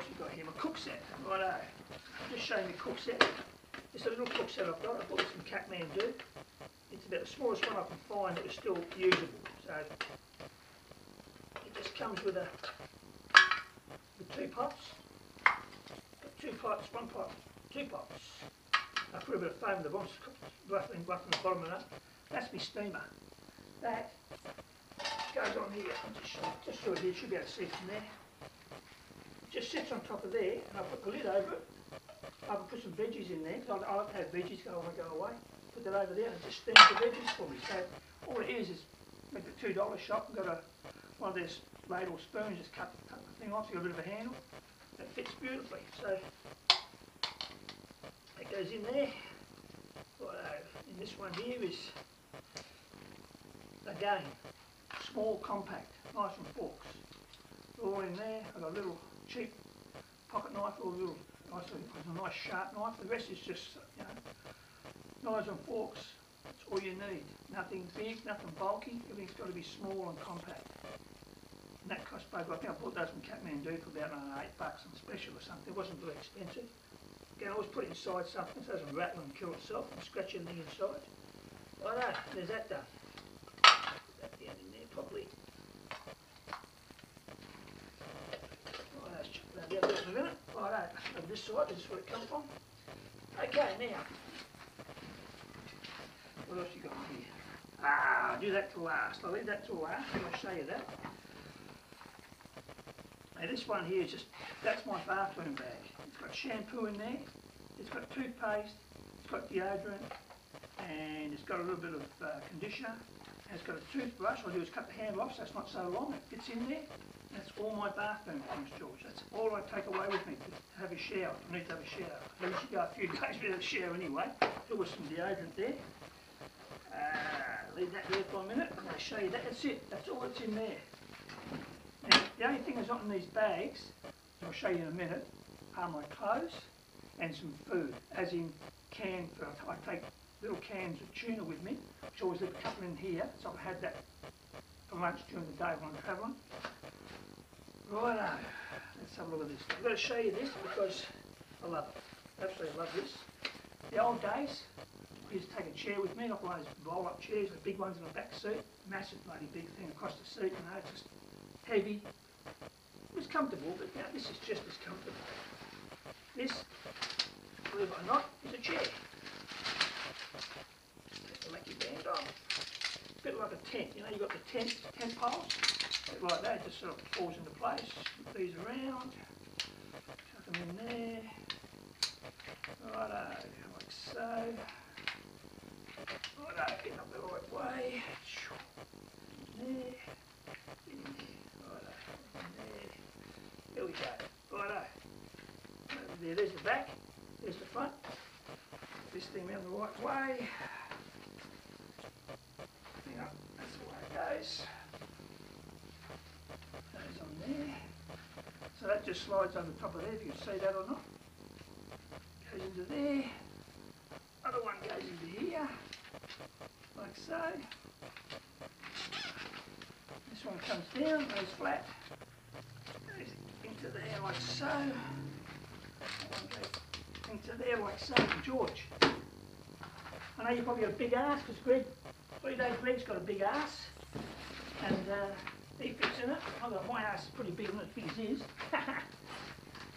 else we got here? My cook set. Righto. I'll just show you my cook set. It's a little cook set I've got. I bought this from Kathmandu. It's about the smallest one I can find that was still usable. So it just comes with two pots. Got two pots, one pot, two pots. I put a bit of foam in the bottom, roughly the bottom of that. That's my steamer. That goes on here. I'll just do it here. You should be able to see from there. It just sits on top of there, and I put the lid over it. I can put some veggies in there because I like to have veggies go away. Put that over there and it just steams the veggies for me. So all it is like the $2 shop. I've got one of those ladle spoons, just cut the thing off, so you've got a bit of a handle. That fits beautifully. So that goes in there. Righto. And this one here is, again, small, compact, knives and forks. All in there. I've got a little cheap pocket knife, or a little nice sharp knife. The rest is just, you know, knives and forks. That's all you need. Nothing big, nothing bulky. Everything's got to be small and compact. And that cost both. I think I bought those from Kathmandu for about $8 on special or something. It wasn't very expensive. Again, I always put it inside something so it doesn't rattle and kill itself and scratch anything inside. Righto, there's that done. Put that down in there properly. Righto, let's chuck that out there for a minute. Righto, over this side, this is where it comes from. Okay, now, what else you got here? I'll do that till last. I'll leave that till last. I'll show you that. Now this one here is just, that's my bathroom bag. It's got shampoo in there, it's got toothpaste, it's got deodorant, and it's got a little bit of conditioner, and it's got a toothbrush. All I do is cut the handle off so it's not so long, it fits in there. That's all my bathroom things, George. That's all I take away with me to have a shower. I need to have a shower. I usually go a few days without a shower anyway. There was some deodorant there. Leave that there for a minute and I'll show you that. That's it. That's all that's in there. Now, the only thing that's not in these bags, I'll show you in a minute, are my clothes and some food, as in canned food. I take little cans of tuna with me, which I always leave a couple in here, so I've had that for lunch during the day when I'm travelling. Righto, let's have a look at this. I've got to show you this because I love it. Absolutely love this. The old days, I used to take a chair with me, not one of those roll-up chairs, the big ones in the back seat. Massive bloody big thing across the seat, you know, it's just heavy. It was comfortable, but now this is just as comfortable. This, believe it or not, is a chair. Take the lucky band off. A bit like a tent, you know, you've got the tent poles. A bit like that, it just sort of falls into place. Put these around, chuck them in there. Righto, like so. Righto, get up the right way. In there. In there. Righto, in there. There we go. Righto. Over there, there's the back. There's the front. Put this thing around the right way. Yeah, that's the way it goes. Goes on there. So that just slides over the top of there, if you can see that or not. Goes into there. Other one goes into here, like so. This one comes down, goes flat, goes into there like so. That one goes into there like so. George, I know you've probably got a big ass because Greg, 3 days Greg's got a big ass, and he fits in it. I've got my ass is pretty big, not as big as his.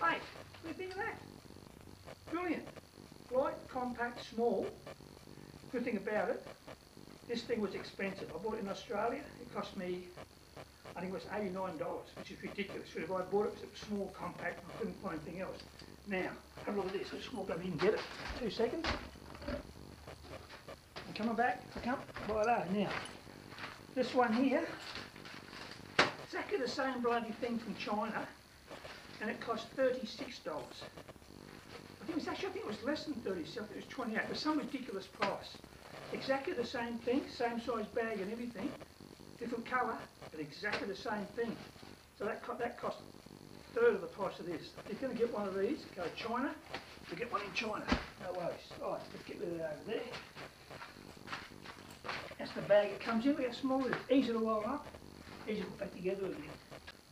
Mate, what do you think of that? Brilliant. Light, compact, small. Good thing about it, this thing was expensive. I bought it in Australia. It cost me, I think it was $89, which is ridiculous. If I bought it because it was small, compact, and I couldn't find anything else. Now, have a look at this. I just walk over here and get it. 2 seconds. I'm coming back. I come. Righto. Now, this one here, exactly the same bloody thing from China, and it cost $36. I think it was less than 30, so it was 28, but some ridiculous price. Exactly the same thing, same size bag and everything, different colour, but exactly the same thing. So that cost a third of the price of this. If you're going to get one of these, go to China, you get one in China, no worries. Alright, let's get rid of that over there. That's the bag it comes in, look how small it is. Easy to roll up, easy to put back together again.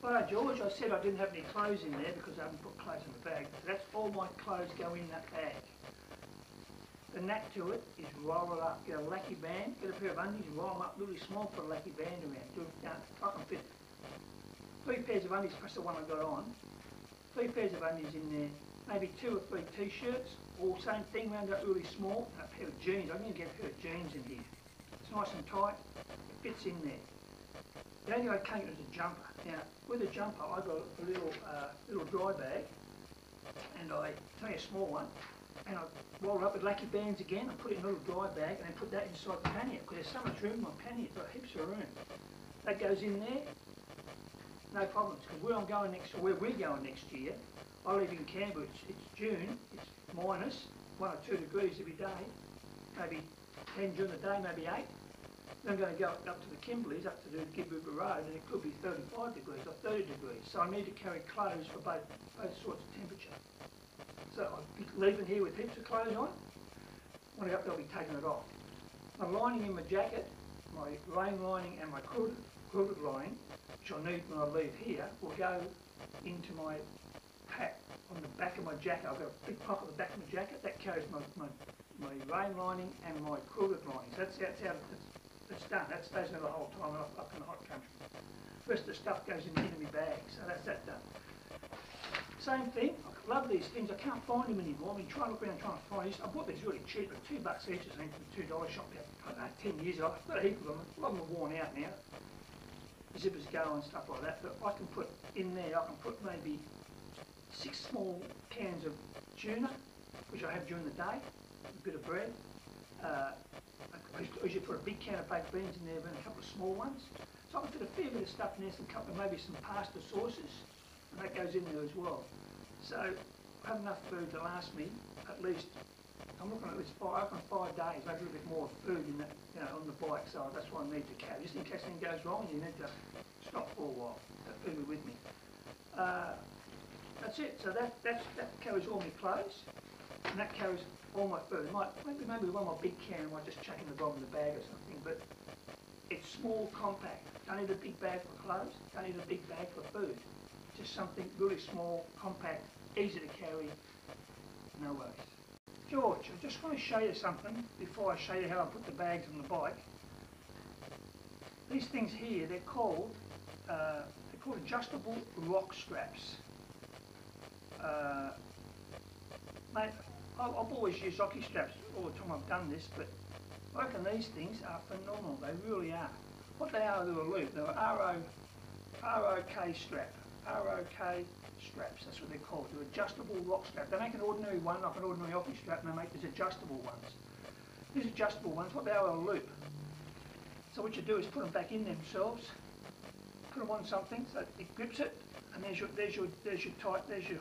Well, George, I said I didn't have any clothes in there because I haven't put clothes in the bag. So that's all my clothes go in that bag. The knack to it is roll it up, get a lacky band, get a pair of undies and roll them up really small, put a lacky band around. Do it down. I can fit 3 pairs of undies plus the one I got on. 3 pairs of undies in there, maybe 2 or 3 t-shirts, all same thing, round up really small, and a pair of jeans. I need to get a pair of jeans in here. It's nice and tight, it fits in there. The only thing I can't get is a jumper. Now, with a jumper, I got a little dry bag, and it's only a small one, and I roll it up with lacky bands again, and put it in a little dry bag, and then put that inside the pannier, because there's so much room in my pannier, it's got heaps of room. That goes in there, no problems, because where we're going next year, I live in Canberra, it's June, it's minus 1 or 2 degrees every day, maybe 10 during the day, maybe 8. Then I'm going to go up to the Kimberleys, up to the Gibraltar Road, and it could be 35 degrees or 30 degrees. So I need to carry clothes for both sorts of temperature. So I'll be leaving here with heaps of clothes on. When I go up there, I'll be taking it off. My lining in my jacket, my rain lining and my quilted lining, which I'll need when I leave here, will go into my pack on the back of my jacket. I've got a big pocket at the back of my jacket that carries my rain lining and my quilted linings. That's how it's done. That stays there the whole time up in the hot country. The rest of the stuff goes into my bag, so that's that done. Same thing, I love these things. I can't find them anymore. I've been trying to look around trying to find these. I bought these really cheap, at $2 each, I think, from the $2 shop about, I don't know, 10 years ago. I've got a heap of them. A lot of them are worn out now. The zippers go and stuff like that. But I can put in there, I can put maybe 6 small cans of tuna, which I have during the day, a bit of bread. I usually put a big can of baked beans in there and a couple of small ones. So I can fit a fair bit of stuff in there, maybe some pasta sauces, and that goes in there as well. So I have enough food to last me at least, I'm looking at least 5 days, maybe a little bit more food in that, on the bike, so that's what I need to carry. Just in case anything goes wrong, you need to stop for a while. That food will be with me. That's it. So that carries all my clothes, and that carries all my food. Maybe one more big can I might just chuck in the bottom of the bag or something, but it's small, compact. Don't need a big bag for clothes, don't need a big bag for food. Just something really small, compact, easy to carry, no worries. George, I just want to show you something before I show you how I put the bags on the bike. These things here, they're called adjustable rock straps. Mate, I've always used hockey straps all the time I've done this, but I reckon these things are phenomenal. They really are. What they are, they're a loop. They're ROK strap. ROK straps, that's what they're called. They're adjustable rock strap. They make an ordinary one, like an ordinary hockey strap, and they make these adjustable ones. These adjustable ones, what they are a loop. So what you do is put them back in themselves, put them on something so it grips it, and there's your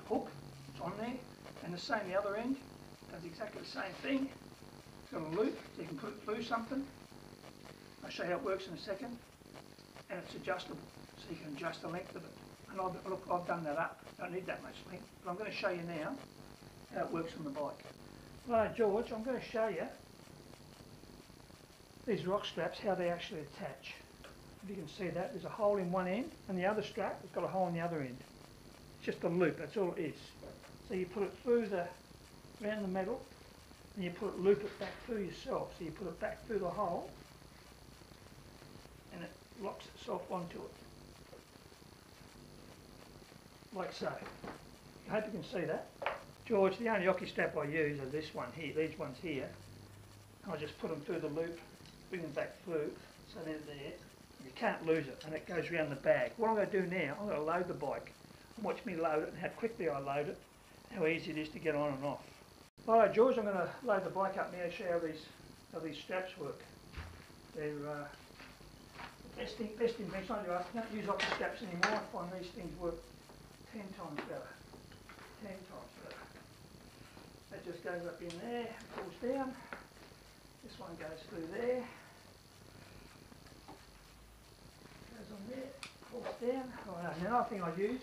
hook. It's on there, and the same the other end. Does exactly the same thing. It's got a loop, so you can put it through something. I'll show you how it works in a second. And it's adjustable, so you can adjust the length of it. And I've done that up. Don't need that much length. But I'm going to show you now how it works on the bike. Right, George, I'm going to show you these rock straps, how they actually attach. If you can see that, there's a hole in one end, and the other strap has got a hole in the other end. It's just a loop, that's all it is. So you put it through around the metal, and you loop it back through yourself. So you put it back through the hole, and it locks itself onto it. Like so. I hope you can see that. George, the only hockey strap I use are this one here, these ones here. I just put them through the loop, bring them back through, so they're there. You can't lose it, and it goes around the bag. What I'm going to do now, I'm going to load the bike, and watch me load it, and how quickly I load it, how easy it is to get on and off. Alright George, I'm going to load the bike up now, show you how these straps work. They're the best invention I do. I don't use hockey straps anymore. I find these things work 10 times better. 10 times better. That just goes up in there, pulls down. This one goes through there. Goes on there, pulls down. Right, another thing I use,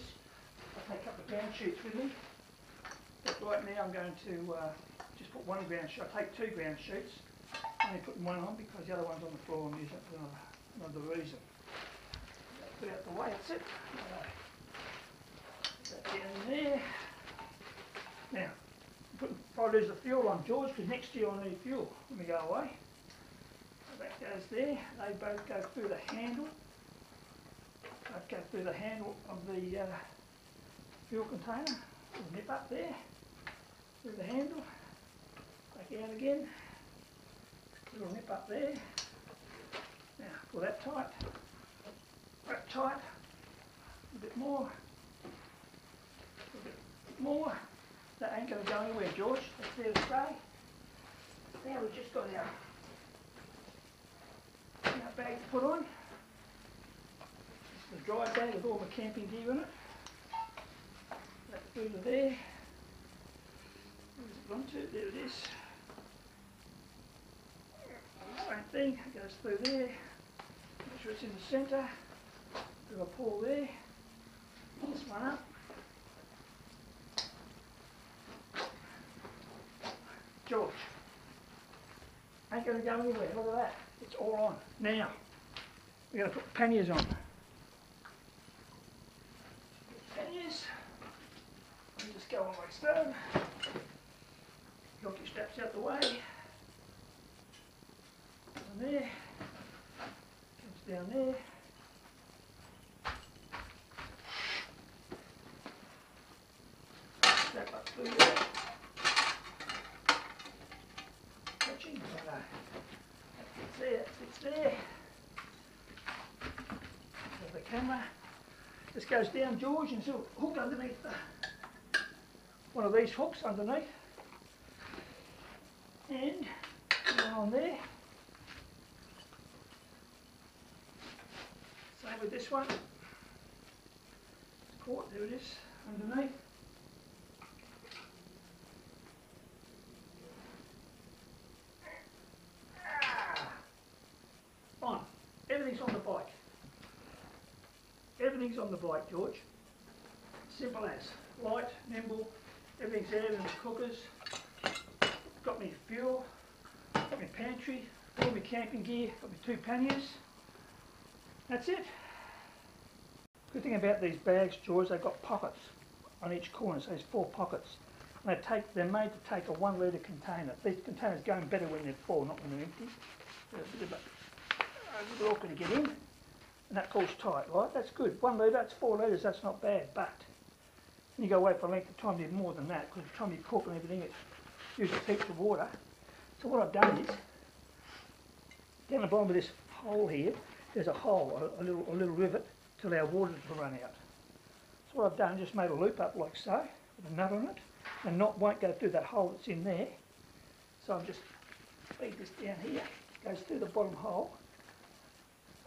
I take a couple of ground sheets with me. But right now I'm going to just put one ground sheet. I take 2 ground sheets. I'm only putting one on because the other one's on the floor. I'm using it for another reason. Put it out the way, that's it. Down there. Now, put 5 litres of fuel on, George, because next year I'll need fuel when we go away. So that goes there. They both go through the handle. Both go through the handle of the fuel container. Little nip up there, through the handle. Back out again. Little nip up there. Now, pull that tight. Wrap tight. A bit more. A bit more. That ain't going to go anywhere, George. That's there to stay. Now we've just got our bag to put on. This is the dry bag with all the camping gear in it. That through to there. Where's it gone to? There it is. Same thing, it goes through there. Make sure it's in the centre. Do a pull there. Pull this one up. George, ain't going to go anywhere. Look at that. It's all on. Now, we're going to put panniers on. Panniers. You just go on like so. Lock your straps out the way. Down there. Comes down there. Strap up through there. Touching. That fits there, that fits there. There's the camera. This goes down, George, and there's a hook underneath one of these hooks underneath. And one on there. Same with this one. It's caught, there it is, underneath. On. Everything's on the bike. Everything's on the bike, George. Simple as. Light, nimble, everything's there in the cookers. Got me fuel, got me pantry, all my camping gear, got me 2 panniers. That's it. Good thing about these bags, George, they've got pockets on each corner, so there's 4 pockets. And they're made to take a 1 litre container. These containers go in better when they're full, not when they're empty. They're a bit awkward to get in, and that pulls tight, right? That's good. 1 litre, that's 4 litres, that's not bad, but you got to wait for a length of time to need more than that, because by the time you cook and everything, it uses heaps of water. So what I've done is, down the bottom of this hole here, there's a hole, a little rivet, to allow water to run out. So what I've done is just made a loop up like so, with a nut on it, and knot won't go through that hole that's in there. So I've just feed this down here, it goes through the bottom hole,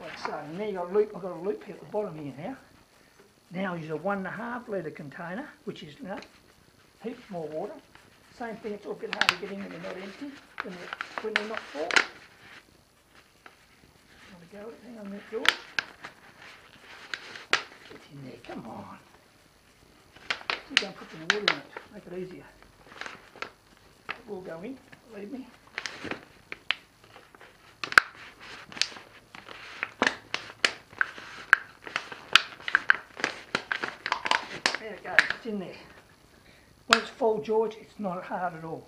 like so. And there I've got a loop here at the bottom here now. Now I use a 1.5 litre container, which is heaps more water. Same thing, it's all a bit hard to get in when they're not empty, when they're not full. Have a go at it, hang on a minute, George. Get in there, come on. You don't put some water in it, make it easier. It will go in, believe me. There it goes, it's in there. When it's full, George, it's not hard at all.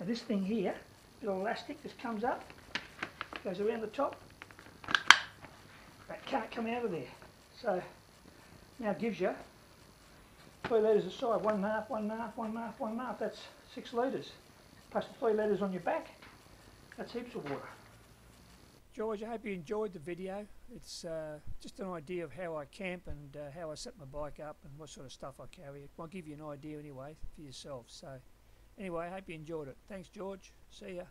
Now this thing here, little elastic, just comes up, goes around the top. That can't come out of there. So now it gives you 3 litres a side, 1.5, 1.5, 1.5, 1.5. That's 6 litres. Plus the 3 litres on your back. That's heaps of water. George, I hope you enjoyed the video. It's just an idea of how I camp and how I set my bike up and what sort of stuff I carry. I'll give you an idea anyway for yourself. So anyway, I hope you enjoyed it. Thanks, George. See ya.